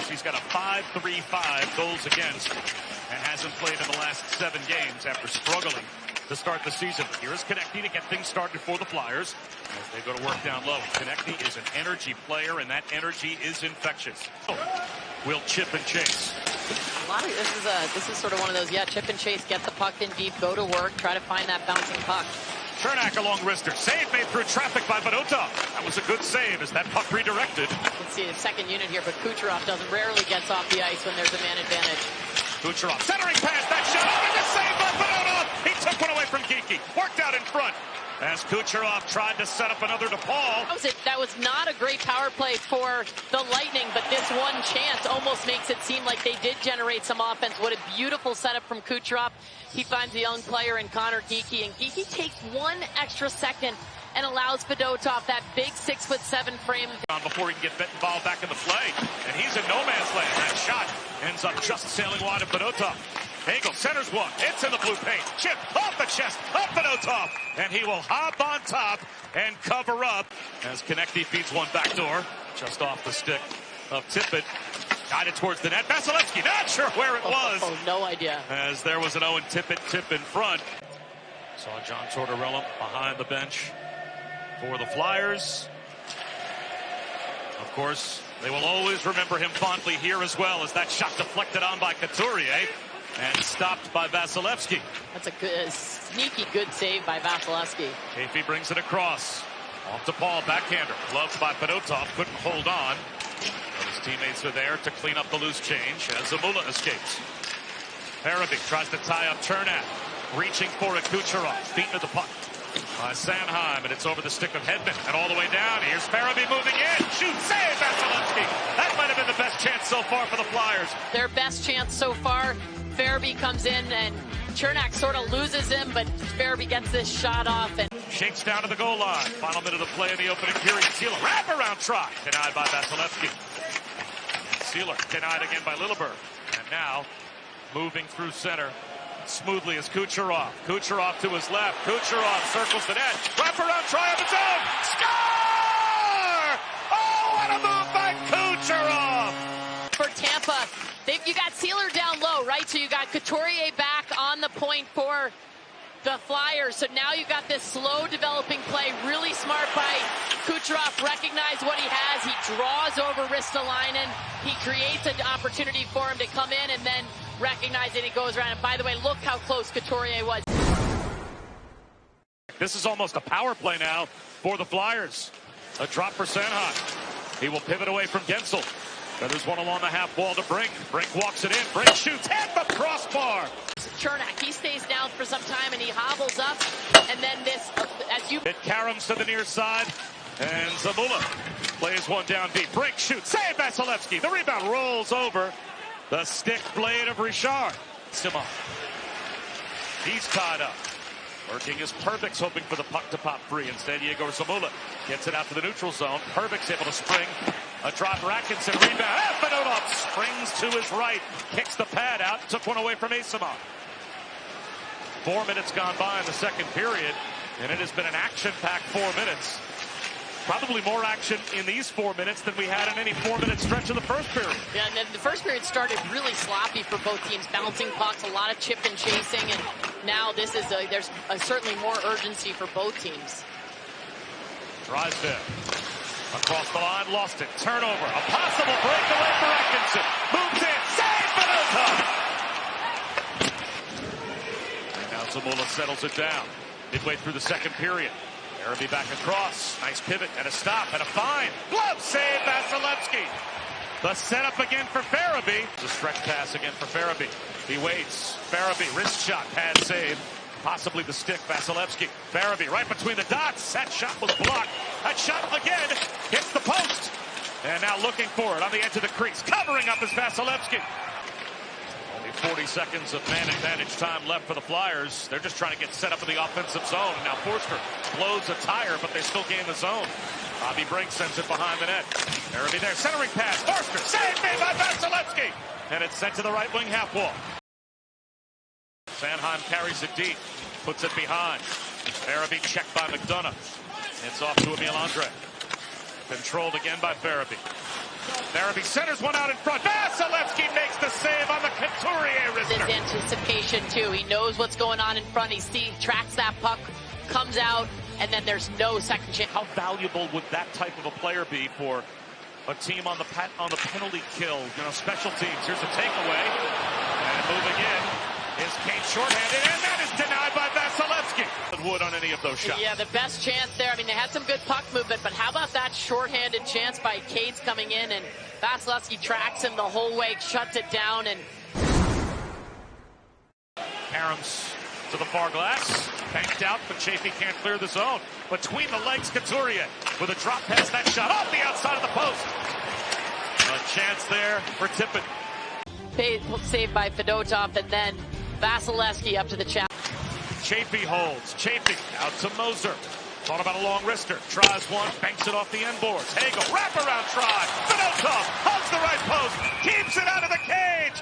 Flyers. He's got a 5.35 goals against and hasn't played in the last 7 games after struggling to start the season. Here's Konecny to get things started for the Flyers as they go to work down low. Konecny is an energy player, and that energy is infectious. Will chip and chase. This is sort of one of those, chip and chase, get the puck in deep, go to work, try to find that bouncing puck. Cernak along wrister. Save made through traffic by Fedotov. That was a good save as that puck redirected. You can see the second unit here, but Kucherov rarely gets off the ice when there's a man advantage. Kucherov centering pass, that shot over the save by Fedotov. He took one away from Geekie. Worked out in front as Kucherov tried to set up another to Paul. That was not a great power play for the Lightning, but this one chance almost makes it seem like they did generate some offense. What a beautiful setup from Kucherov. He finds a young player in Connor Geekie, and Geekie takes 1 extra second and allows Fedotov that big 6'7" frame. Before he can get involved back in the play, and he's in no man's land. That shot ends up just sailing wide of Fedotov. Hagel centers one. It's in the blue paint. Chip off the chest of Fedotov, and he will hop on top and cover up as Konecny feeds one backdoor just off the stick of Tippett. Guided towards the net. Vasilevsky, not sure where it was. Oh, no idea. As there was an Owen Tippett tip in front. Saw John Tortorella behind the bench for the Flyers. Of course, they will always remember him fondly here as well, as that shot deflected on by Couturier and stopped by Vasilevsky. That's a sneaky good save by Vasilevsky. Chafee brings it across. Off to Paul, backhander. Gloved by Fedotov, couldn't hold on. But his teammates are there to clean up the loose change as Zamula escapes. Farabee tries to tie up Cernak. Reaching for it, Kucherov. Feet to the puck by Sanheim, and it's over the stick of Hedman. And all the way down, here's Farabee moving in. Shoot, save, Vasilevsky. That might have been the best chance so far for the Flyers. Their best chance so far. Farabee comes in, and Cernak sort of loses him, but Farabee gets this shot off and shakes down to the goal line. Final minute of play in the opening period. Sealer, wraparound try. Denied by Vasilevsky. Sealer denied again by Littleberg. And now, moving through center smoothly is Kucherov. Kucherov to his left. Kucherov circles the net. Wraparound try of its own. Score! Oh, what a move by Kucherov! For Tampa, you got Sealer down low, right? So you got Couturier back on the point for the Flyers. So now you've got this slow developing play. Really smart by Kucherov. Recognize what he has. He draws over Ristolainen. He creates an opportunity for him to come in and then recognize it. He goes around. And by the way, look how close Couturier was. This is almost a power play now for the Flyers. A drop for Sanheim. He will pivot away from Gensel. There's one along the half wall to Brink. Brink walks it in. Brink shoots. Hit the crossbar. Cernak, he stays down for some time and he hobbles up. And then this, as you... It Karams to the near side. And Zamula plays one down deep. Brink shoots. Save Vasilevsky. The rebound rolls over the stick blade of Richard. Simon. He's tied up. Working his Perbix, hoping for the puck to pop free. Instead, Yegor Zamula gets it out to the neutral zone. Perbix able to spring. A drop, Atkinson rebound. Fedotov springs to his right. Kicks the pad out. Took one away from Asimov. 4 minutes gone by in the second period. And it has been an action-packed 4 minutes. Probably more action in these 4 minutes than we had in any 4-minute stretch of the first period. Yeah, and the first period started really sloppy for both teams. Bouncing pucks, a lot of chip and chasing. And now this is there's certainly more urgency for both teams. Drysdale. Across the line, lost it. Turnover. A possible breakaway for Atkinson. Moves in. Save Fedotov. And now Zamula settles it down. Midway through the second period. Farabee back across. Nice pivot and a stop and a fine. Glove save, Vasilevsky. The setup again for Farabee. It's a stretch pass again for Farabee. He waits. Farabee, wrist shot, pad save. Possibly the stick, Vasilevsky. Farabee right between the dots. That shot was blocked. That shot again hits the post. And now looking for it on the edge of the crease. Covering up is Vasilevsky. Only 40 seconds of man advantage time left for the Flyers. They're just trying to get set up in the offensive zone. Now Forster blows a tire, but they still gain the zone. Bobby Brink sends it behind the net. Farabee there, centering pass. Forster, saved made by Vasilevsky. And it's sent to the right wing half wall. Sanheim carries it deep, puts it behind. Farabee checked by McDonough. It's off to Emil Andre. Controlled again by Farabee. Farabee centers one out in front. Vasilevsky makes the save on the Couturier wrister. His anticipation, too. He knows what's going on in front. He tracks that puck, comes out, and then there's no second chance. How valuable would that type of a player be for a team on the penalty kill? You know, special teams. Here's a takeaway. And moving in is Kane shorthanded, and that is denied by Vasilevsky. Wood on any of those shots. Yeah, the best chance there. I mean, they had some good puck movement, but how about that shorthanded chance by Cates coming in, and Vasilevsky tracks him the whole way, shuts it down, and Karams to the far glass, banked out, but Chafee can't clear the zone. Between the legs, Couturier with a drop pass, that shot off the outside of the post. A chance there for Tippett. Saved by Fedotov, and then Vasilevsky up to the challenge. Chafee holds. Chafee out to Moser. Thought about a long wrister. Tries one, banks it off the end boards. Hagel, wraparound try. Fedotov hugs the right post, keeps it out of the cage,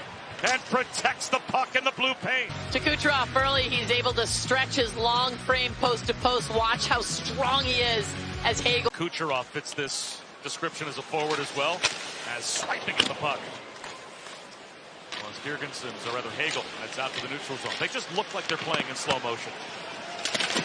and protects the puck in the blue paint. To Kucherov early, he's able to stretch his long frame post to post. Watch how strong he is as Hagel. Kucherov fits this description as a forward as well, as swiping at the puck. Girgensons, or rather Hagel, heads out to the neutral zone. They just look like they're playing in slow motion.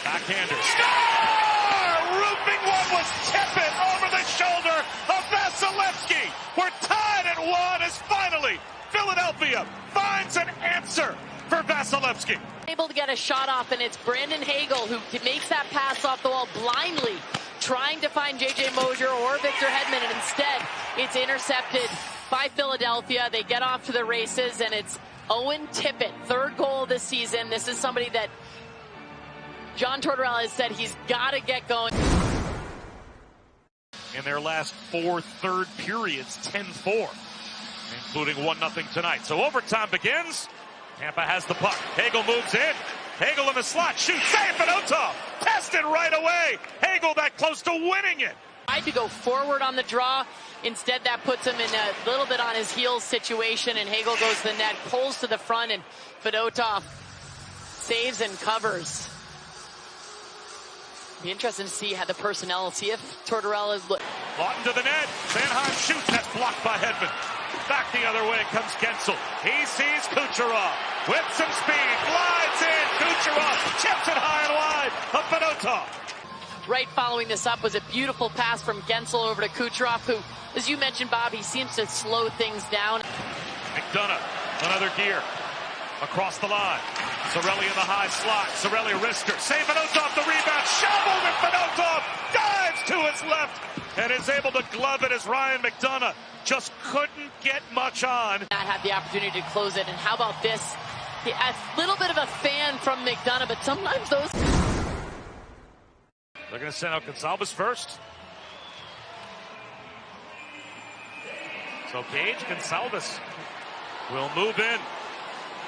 Backhander. Score! Roofing one was Tippett over the shoulder of Vasilevsky. We're tied at 1 as finally Philadelphia finds an answer for Vasilevsky. Able to get a shot off, and it's Brandon Hagel who makes that pass off the wall blindly, trying to find J.J. Moser or Victor Hedman, and instead it's intercepted by Philadelphia. They get off to the races, and it's Owen Tippett, third goal this season. This is somebody that John Tortorella has said he's got to get going. In their last 4 third periods, 10-4, including 1-0 tonight. So overtime begins. Tampa has the puck. Hagel moves in. Hagel in the slot. Shoots. Save Fedotov. Tested right away. Hagel that close to winning it. Tried to go forward on the draw. Instead, that puts him in a little bit on his heels situation, and Hagel goes to the net, pulls to the front, and Fedotov saves and covers. Be interesting to see how the personnel, see if Tortorella is looking. Lawton to the net. Sanheim shoots. That's blocked by Hedman. Back the other way comes Gensel. He sees Kucherov with some speed. Glides in. Kucherov chips it high and wide of Fedotov. Right following this up was a beautiful pass from Gensel over to Kucherov, who, as you mentioned, Bob, he seems to slow things down. McDonough, another gear. Across the line. Cirelli in the high slot. Cirelli wrister. Save Fedotov, the rebound. Shoveled, and Fedotov dives to his left and is able to glove it as Ryan McDonough just couldn't get much on. Not had the opportunity to close it, and how about this? A little bit of a fan from McDonough, but sometimes those... They're going to send out Gonçalves first. So Gage Gonçalves will move in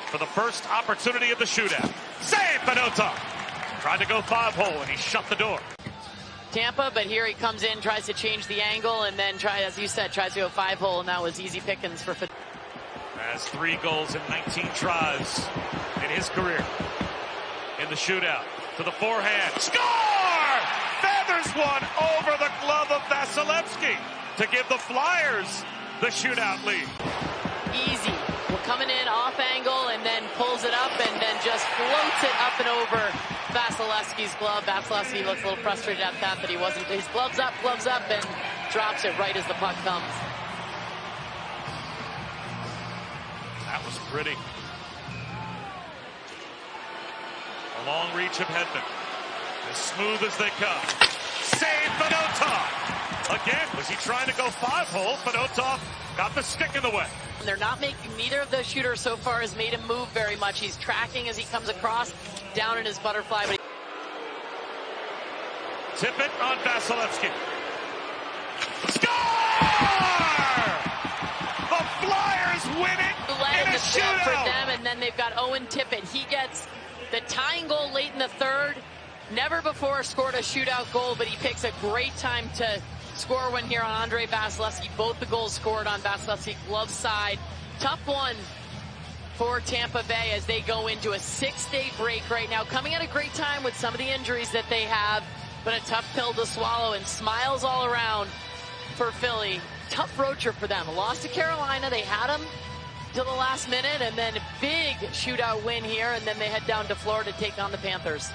for the first opportunity of the shootout. Save Fedotov. Tried to go 5-hole, and he shut the door. Tampa, but here he comes in, tries to change the angle, and then as you said, tries to go 5-hole, and that was easy pickings for Fedotov. Has 3 goals in 19 tries in his career. In the shootout, to the forehand. Score! Feathers one over the glove of Vasilevsky to give the Flyers the shootout lead. Easy. We're coming in off angle and then pulls it up and then just floats it up and over Vasilevsky's glove. Vasilevsky looks a little frustrated at that he wasn't. His gloves up, and drops it right as the puck comes. That was pretty. A long reach of Hedman. As smooth as they come. Save Fedotov. Again, was he trying to go 5-hole? Fedotov got the stick in the way. They're not making, neither of those shooters so far has made him move very much. He's tracking as he comes across, down in his butterfly. But Tippett on Vasilevsky. Score! The Flyers win it in a shootout. For them, and then they've got Owen Tippett. He gets the tying goal late in the third. Never before scored a shootout goal, but he picks a great time to score one here on Andrei Vasilevsky. Both the goals scored on Vasilevsky glove side. Tough one for Tampa Bay as they go into a 6-day break right now. Coming at a great time with some of the injuries that they have, but a tough pill to swallow, and smiles all around for Philly. Tough road trip for them. A loss to Carolina. They had them till the last minute, and then a big shootout win here, and then they head down to Florida to take on the Panthers.